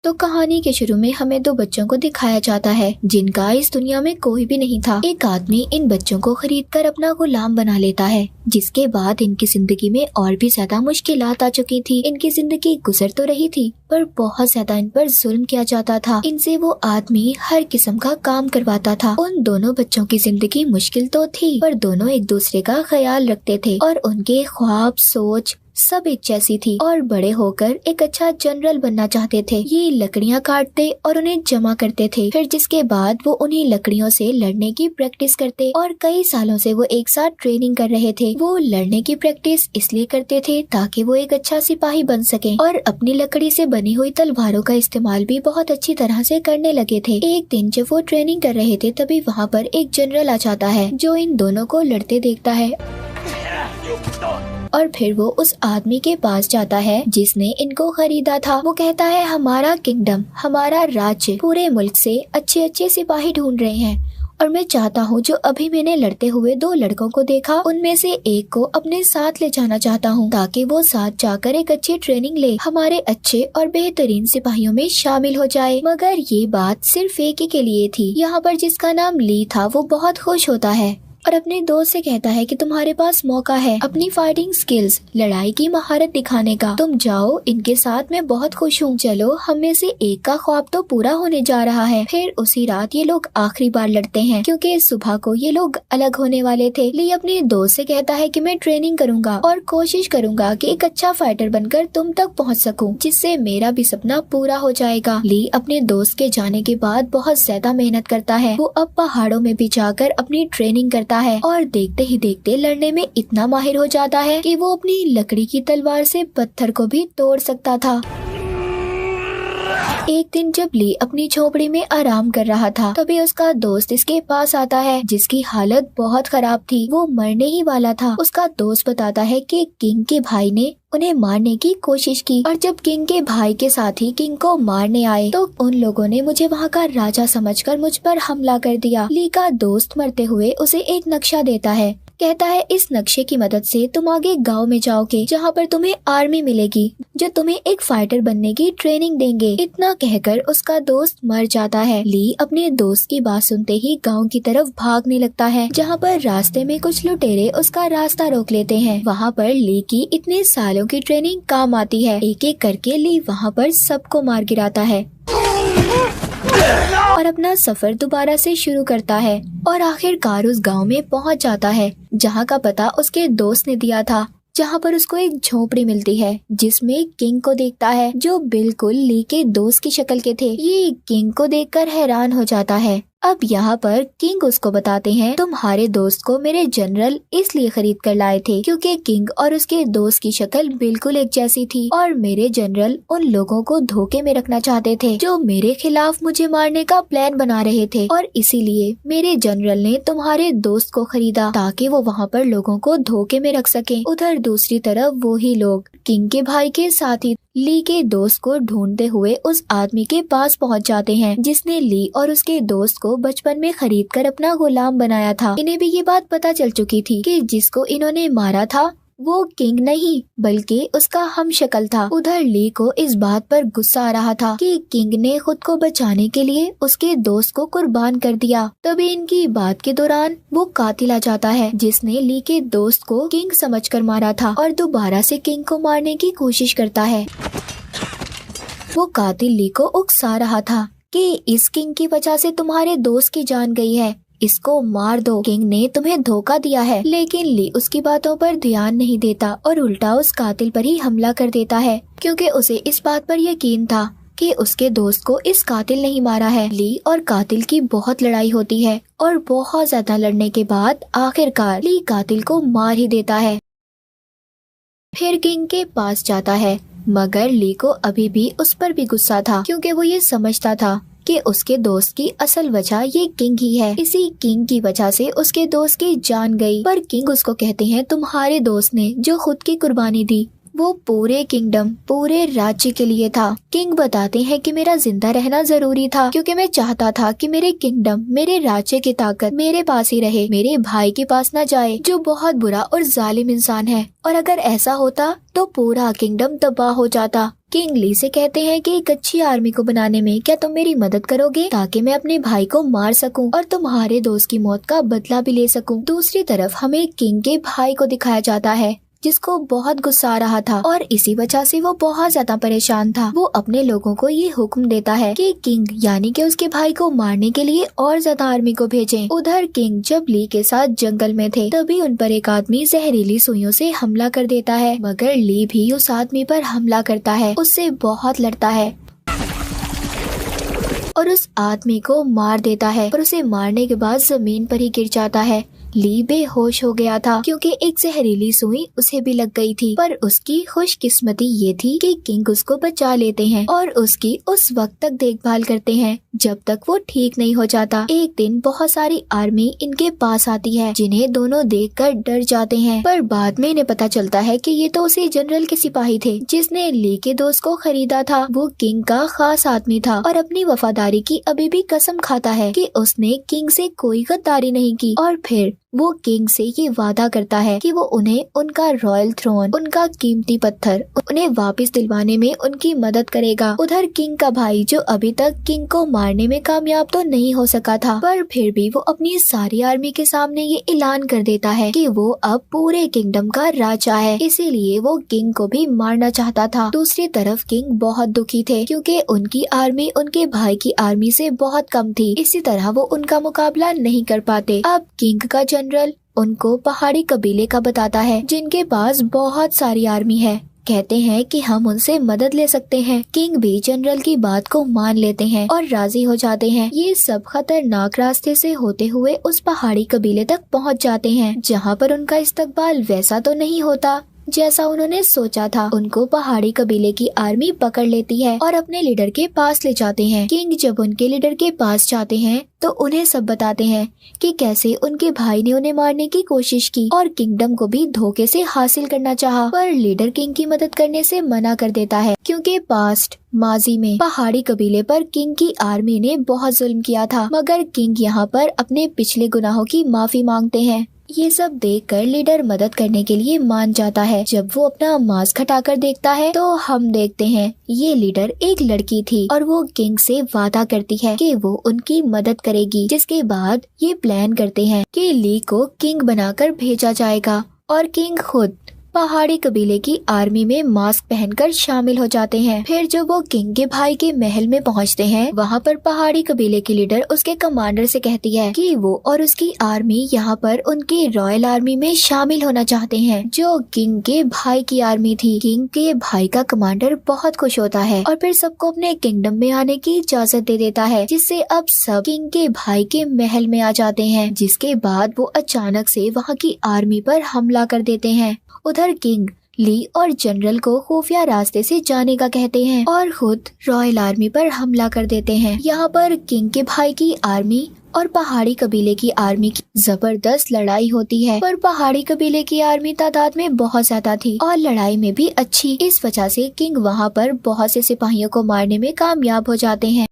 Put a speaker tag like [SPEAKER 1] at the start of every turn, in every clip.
[SPEAKER 1] तो कहानी के शुरू में हमें दो बच्चों को दिखाया जाता है जिनका इस दुनिया में कोई भी नहीं था। एक आदमी इन बच्चों को खरीदकर अपना गुलाम बना लेता है, जिसके बाद इनकी जिंदगी में और भी ज्यादा मुश्किलात आ चुकी थी। इनकी जिंदगी गुजर तो रही थी पर बहुत ज्यादा इन पर जुल्म किया जाता था। इनसे वो आदमी हर किस्म का काम करवाता था। उन दोनों बच्चों की जिंदगी मुश्किल तो थी पर दोनों एक दूसरे का ख्याल रखते थे और उनके ख्वाब सोच सब एक जैसी थी और बड़े होकर एक अच्छा जनरल बनना चाहते थे। ये लकड़ियाँ काटते और उन्हें जमा करते थे, फिर जिसके बाद वो उन्हीं लकड़ियों से लड़ने की प्रैक्टिस करते और कई सालों से वो एक साथ ट्रेनिंग कर रहे थे। वो लड़ने की प्रैक्टिस इसलिए करते थे ताकि वो एक अच्छा सिपाही बन सके और अपनी लकड़ी से बनी हुई तलवारों का इस्तेमाल भी बहुत अच्छी तरह से करने लगे थे। एक दिन जब वो ट्रेनिंग कर रहे थे तभी वहाँ पर एक जनरल आ जाता है जो इन दोनों को लड़ते देखता है और फिर वो उस आदमी के पास जाता है जिसने इनको खरीदा था। वो कहता है हमारा किंगडम, हमारा राज्य पूरे मुल्क से अच्छे अच्छे सिपाही ढूंढ रहे हैं और मैं चाहता हूँ जो अभी मैंने लड़ते हुए दो लड़कों को देखा उनमें से एक को अपने साथ ले जाना चाहता हूँ ताकि वो साथ जाकर एक अच्छी ट्रेनिंग ले, हमारे अच्छे और बेहतरीन सिपाहियों में शामिल हो जाए। मगर ये बात सिर्फ एक ही के लिए थी। यहाँ पर जिसका नाम ली था वो बहुत खुश होता है और अपने दोस्त से कहता है कि तुम्हारे पास मौका है अपनी फाइटिंग स्किल्स, लड़ाई की महारत दिखाने का। तुम जाओ इनके साथ, मैं बहुत खुश हूँ। चलो हम में से एक का ख्वाब तो पूरा होने जा रहा है। फिर उसी रात ये लोग आखिरी बार लड़ते हैं क्योंकि सुबह को ये लोग अलग होने वाले थे। ली अपने दोस्त से कहता है कि मैं ट्रेनिंग करूंगा और कोशिश करूंगा कि एक अच्छा फाइटर बनकर तुम तक पहुँच सकूँ, जिससे मेरा भी सपना पूरा हो जाएगा। ली अपने दोस्त के जाने के बाद बहुत ज्यादा मेहनत करता है। वो अब पहाड़ों में भी जाकर अपनी ट्रेनिंग करता है और देखते ही देखते लड़ने में इतना माहिर हो जाता है कि वो अपनी लकड़ी की तलवार से पत्थर को भी तोड़ सकता था। एक दिन जब ली अपनी झोपड़ी में आराम कर रहा था तभी उसका दोस्त इसके पास आता है जिसकी हालत बहुत खराब थी। वो मरने ही वाला था। उसका दोस्त बताता है कि किंग के भाई ने उन्हें मारने की कोशिश की और जब किंग के भाई के साथी किंग को मारने आए तो उन लोगों ने मुझे वहाँ का राजा समझकर मुझ पर हमला कर दिया। ली का दोस्त मरते हुए उसे एक नक्शा देता है। कहता है इस नक्शे की मदद से तुम आगे गांव में जाओगे जहाँ पर तुम्हें आर्मी मिलेगी जो तुम्हें एक फाइटर बनने की ट्रेनिंग देंगे। इतना कहकर उसका दोस्त मर जाता है। ली अपने दोस्त की बात सुनते ही गांव की तरफ भागने लगता है जहाँ पर रास्ते में कुछ लुटेरे उसका रास्ता रोक लेते हैं। वहाँ पर ली की इतने सालों की ट्रेनिंग काम आती है। एक एक करके ली वहाँ पर सबको मार गिराता है और अपना सफर दोबारा से शुरू करता है और आखिरकार उस गांव में पहुंच जाता है जहां का पता उसके दोस्त ने दिया था, जहां पर उसको एक झोपड़ी मिलती है जिसमें किंग को देखता है जो बिल्कुल ली के दोस्त की शक्ल के थे। ये किंग को देखकर हैरान हो जाता है। अब यहाँ पर किंग उसको बताते हैं तुम्हारे दोस्त को मेरे जनरल इसलिए खरीद कर लाए थे क्योंकि किंग और उसके दोस्त की शक्ल बिल्कुल एक जैसी थी और मेरे जनरल उन लोगों को धोखे में रखना चाहते थे जो मेरे खिलाफ मुझे मारने का प्लान बना रहे थे और इसीलिए मेरे जनरल ने तुम्हारे दोस्त को खरीदा ताकि वो वहाँ पर लोगों को धोखे में रख सके। उधर दूसरी तरफ वो ही लोग किंग के भाई के साथी ली के दोस्त को ढूंढते हुए उस आदमी के पास पहुंच जाते हैं जिसने ली और उसके दोस्त को बचपन में खरीदकर अपना गुलाम बनाया था। इन्हें भी ये बात पता चल चुकी थी कि जिसको इन्होंने मारा था वो किंग नहीं बल्कि उसका हमशक्ल था। उधर ली को इस बात पर गुस्सा आ रहा था कि किंग ने खुद को बचाने के लिए उसके दोस्त को कुर्बान कर दिया। तभी इनकी बात के दौरान वो कातिल आ जाता है जिसने ली के दोस्त को किंग समझकर मारा था और दोबारा से किंग को मारने की कोशिश करता है। वो कातिल ली को उकसा रहा था कि इस किंग की वजह से तुम्हारे दोस्त की जान गई है, इसको मार दो, किंग ने तुम्हें धोखा दिया है। लेकिन ली उसकी बातों पर ध्यान नहीं देता और उल्टा उस कातिल पर ही हमला कर देता है क्योंकि उसे इस बात पर यकीन था कि उसके दोस्त को इस कातिल ने ही मारा है। ली और कातिल की बहुत लड़ाई होती है और बहुत ज्यादा लड़ने के बाद आखिरकार ली कातिल को मार ही देता है। फिर किंग के पास जाता है मगर ली को अभी भी उस पर भी गुस्सा था क्योंकि वो ये समझता था कि उसके दोस्त की असल वजह ये किंग ही है। इसी किंग की वजह से उसके दोस्त की जान गई। पर किंग उसको कहते हैं तुम्हारे दोस्त ने जो खुद की कुर्बानी दी वो पूरे किंगडम, पूरे राज्य के लिए था। किंग बताते हैं कि मेरा जिंदा रहना जरूरी था क्योंकि मैं चाहता था कि मेरे किंगडम, मेरे राज्य की ताकत मेरे पास ही रहे, मेरे भाई के पास न जाए जो बहुत बुरा और जालिम इंसान है। और अगर ऐसा होता तो पूरा किंगडम तबाह हो जाता। किंग ली से कहते हैं कि एक अच्छी आर्मी को बनाने में क्या तुम मेरी मदद करोगे ताकि मैं अपने भाई को मार सकूं और तुम्हारे दोस्त की मौत का बदला भी ले सकूं। दूसरी तरफ हमें किंग के भाई को दिखाया जाता है जिसको बहुत गुस्सा आ रहा था और इसी वजह से वो बहुत ज्यादा परेशान था। वो अपने लोगों को ये हुक्म देता है कि किंग यानी कि उसके भाई को मारने के लिए और ज्यादा आर्मी को भेजें। उधर किंग जब ली के साथ जंगल में थे तभी उन पर एक आदमी जहरीली सुइयों से हमला कर देता है, मगर ली भी उस आदमी पर हमला करता है, उससे बहुत लड़ता है और उस आदमी को मार देता है। पर उसे मारने के बाद जमीन पर ही गिर जाता है। ली बेहोश हो गया था क्योंकि एक जहरीली सुई उसे भी लग गई थी, पर उसकी खुशकिस्मती ये थी कि किंग उसको बचा लेते हैं और उसकी उस वक्त तक देखभाल करते हैं जब तक वो ठीक नहीं हो जाता। एक दिन बहुत सारी आर्मी इनके पास आती है जिन्हें दोनों देखकर डर जाते हैं, पर बाद में इन्हें पता चलता है कि ये तो उसी जनरल के सिपाही थे जिसने ली के दोस्त को खरीदा था। वो किंग का खास आदमी था और अपनी वफादारी की अभी भी कसम खाता है कि उसने किंग से कोई गद्दारी नहीं की। और फिर वो किंग से ये वादा करता है कि वो उन्हें उनका रॉयल थ्रोन, उनका कीमती पत्थर उन्हें वापस दिलवाने में उनकी मदद करेगा। उधर किंग का भाई जो अभी तक किंग को मारने में कामयाब तो नहीं हो सका था, पर फिर भी वो अपनी सारी आर्मी के सामने ये ऐलान कर देता है कि वो अब पूरे किंगडम का राजा है, इसीलिए वो किंग को भी मारना चाहता था। दूसरी तरफ किंग बहुत दुखी थे क्योंकि उनकी आर्मी उनके भाई की आर्मी से बहुत कम थी, इसी तरह वो उनका मुकाबला नहीं कर पाते। अब किंग का जनरल उनको पहाड़ी कबीले का बताता है जिनके पास बहुत सारी आर्मी है। कहते हैं कि हम उनसे मदद ले सकते हैं। किंग भी जनरल की बात को मान लेते हैं और राजी हो जाते हैं। ये सब खतरनाक रास्ते से होते हुए उस पहाड़ी कबीले तक पहुंच जाते हैं जहां पर उनका इस्तकबाल वैसा तो नहीं होता जैसा उन्होंने सोचा था। उनको पहाड़ी कबीले की आर्मी पकड़ लेती है और अपने लीडर के पास ले जाते हैं। किंग जब उनके लीडर के पास जाते हैं तो उन्हें सब बताते हैं कि कैसे उनके भाई ने उन्हें मारने की कोशिश की और किंगडम को भी धोखे से हासिल करना चाहा, पर लीडर किंग की मदद करने से मना कर देता है क्योंकि माजी में पहाड़ी कबीले पर किंग की आर्मी ने बहुत जुल्म किया था, मगर किंग यहाँ पर अपने पिछले गुनाहों की माफी मांगते हैं। ये सब देखकर लीडर मदद करने के लिए मान जाता है। जब वो अपना मास्क हटाकर देखता है तो हम देखते हैं ये लीडर एक लड़की थी और वो किंग से वादा करती है कि वो उनकी मदद करेगी, जिसके बाद ये प्लान करते हैं कि ली को किंग बनाकर भेजा जाएगा और किंग खुद पहाड़ी कबीले की आर्मी में मास्क पहनकर शामिल हो जाते हैं। फिर जब वो किंग के भाई के महल में पहुंचते हैं, वहां पर पहाड़ी कबीले की लीडर उसके कमांडर से कहती है कि वो और उसकी आर्मी यहाँ पर उनकी रॉयल आर्मी में शामिल होना चाहते हैं जो किंग के भाई की आर्मी थी। किंग के भाई का कमांडर बहुत खुश होता है और फिर सबको अपने किंगडम में आने की इजाजत दे देता है, जिससे अब सब किंग के भाई के महल में आ जाते हैं। जिसके बाद वो अचानक से वहाँ की आर्मी पर हमला कर देते हैं। उधर किंग ली और जनरल को खुफिया रास्ते से जाने का कहते हैं और खुद रॉयल आर्मी पर हमला कर देते हैं। यहाँ पर किंग के भाई की आर्मी और पहाड़ी कबीले की आर्मी की जबरदस्त लड़ाई होती है, पर पहाड़ी कबीले की आर्मी तादाद में बहुत ज्यादा थी और लड़ाई में भी अच्छी। इस वजह से किंग वहाँ पर बहुत से सिपाहियों को मारने में कामयाब हो जाते हैं।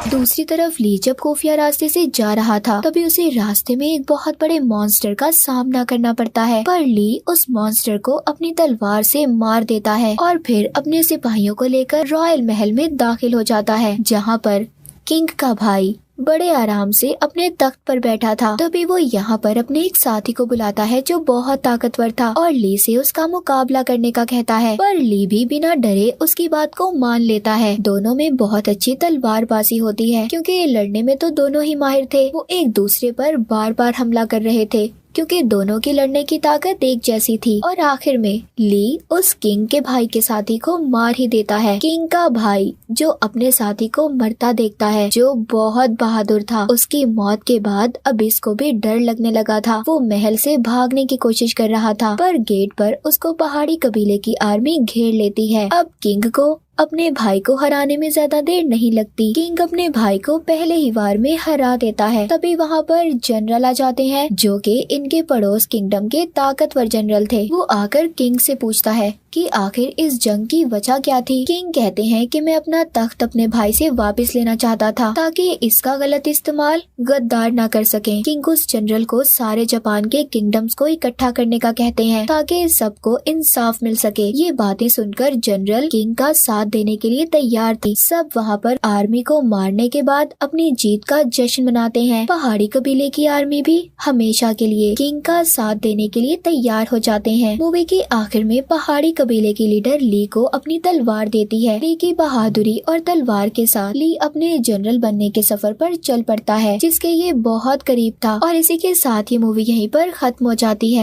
[SPEAKER 1] दूसरी तरफ ली जब खुफिया रास्ते से जा रहा था तभी उसे रास्ते में एक बहुत बड़े मॉन्स्टर का सामना करना पड़ता है, पर ली उस मॉन्स्टर को अपनी तलवार से मार देता है और फिर अपने सिपाहियों को लेकर रॉयल महल में दाखिल हो जाता है, जहाँ पर किंग का भाई बड़े आराम से अपने तख्त पर बैठा था। तभी वो यहाँ पर अपने एक साथी को बुलाता है जो बहुत ताकतवर था और ली से उसका मुकाबला करने का कहता है, पर ली भी बिना डरे उसकी बात को मान लेता है। दोनों में बहुत अच्छी तलवारबाजी होती है क्योंकि ये लड़ने में तो दोनों ही माहिर थे। वो एक दूसरे पर बार बार हमला कर रहे थे क्योंकि दोनों की लड़ने की ताकत एक जैसी थी और आखिर में ली उस किंग के भाई के साथी को मार ही देता है। किंग का भाई जो अपने साथी को मरता देखता है, जो बहुत बहादुर था, उसकी मौत के बाद अब इसको भी डर लगने लगा था। वो महल से भागने की कोशिश कर रहा था, पर गेट पर उसको पहाड़ी कबीले की आर्मी घेर लेती है। अब किंग को अपने भाई को हराने में ज्यादा देर नहीं लगती। किंग अपने भाई को पहले ही वार में हरा देता है। तभी वहाँ पर जनरल आ जाते हैं जो कि इनके पड़ोस किंगडम के ताकतवर जनरल थे। वो आकर किंग से पूछता है कि आखिर इस जंग की वजह क्या थी। किंग कहते हैं कि मैं अपना तख्त अपने भाई से वापस लेना चाहता था ताकि इसका गलत इस्तेमाल गद्दार ना कर सकें। किंग उस जनरल को सारे जापान के किंगडम्स को इकट्ठा करने का कहते हैं ताकि सबको इंसाफ मिल सके। ये बातें सुनकर जनरल किंग का साथ देने के लिए तैयार थी। सब वहाँ पर आर्मी को मारने के बाद अपनी जीत का जश्न मनाते हैं। पहाड़ी कबीले की आर्मी भी हमेशा के लिए किंग का साथ देने के लिए तैयार हो जाते हैं। मूवी के आखिर में पहाड़ी कबीले की लीडर ली को अपनी तलवार देती है। ली की बहादुरी और तलवार के साथ ली अपने जनरल बनने के सफर पर चल पड़ता है जिसके ये बहुत करीब था। और इसी के साथ ये मूवी यहीं पर खत्म हो जाती है।